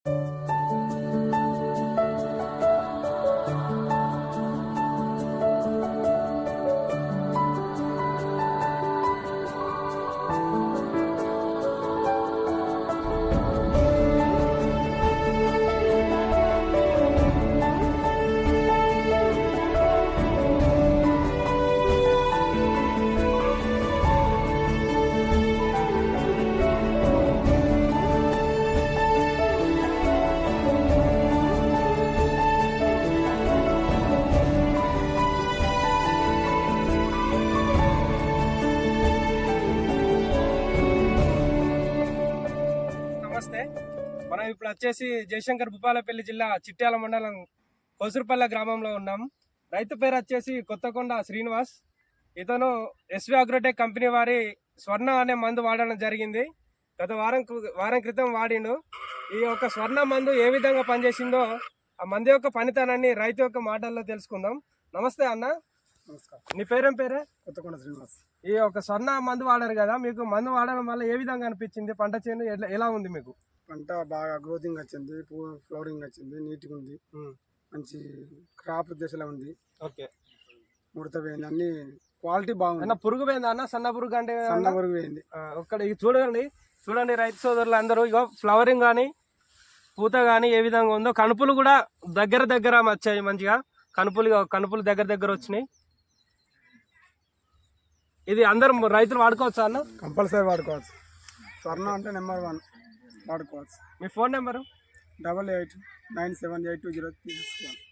నమస్తే. మనం ఇప్పుడు వచ్చేసి జయశంకర్ భూపాలపల్లి జిల్లా చిట్యాల మండలం కోసురుపల్లె గ్రామంలో ఉన్నాం. రైతు పేరు వచ్చేసి కొత్తకొండ శ్రీనివాస్. ఇతను ఎస్వి అగ్రోటెక్ కంపెనీ వారి స్వర్ణ అనే మందు వాడడం జరిగింది. గత వారం క్రితం వాడిండు. ఈ యొక్క స్వర్ణ మందు ఏ విధంగా పనిచేసిందో ఆ మందు యొక్క పనితనాన్ని రైతు యొక్క మాటల్లో తెలుసుకుందాం. నమస్తే అన్న. నమస్కారం. నీ పేరేం పేరే? కొత్తకొండ శ్రీనివాస్. ఈ యొక్క స్వర్ణ మందు వాడారు కదా, మీకు మందు వాడడం వల్ల ఏ విధంగా అనిపించింది? పంట చేను ఎలా ఉంది మీకు? పంట బాగా గ్రోతింగ్ వచ్చింది, ఫ్లవరింగ్ వచ్చింది, నీట్గా ఉంది, మంచి క్రాప్ దశలో ఉంది. ఓకే. ముడత పోయింది, అన్ని క్వాలిటీ బాగుంది. అన్న పురుగు పోయిందా అన్న? సన్న పురుగు అంటే సన్న పురుగు పోయింది. ఒక్కడ చూడండి రైతు సోదరులు అందరూ, ఇగో ఫ్లవరింగ్ కానీ పూత కానీ ఏ విధంగా ఉందో. కనుపులు కూడా దగ్గర వచ్చాయి, మంచిగా కనుపులు దగ్గర వచ్చినాయి. ఇది అందరం రైతులు వాడుకోవచ్చా అన్న? కంపల్సరీ వాడుకోవచ్చు. స్వర్ణ అంటే నెంబర్ 1 వాడుకోవచ్చు. మీ ఫోన్ నెంబరు? 8897820361.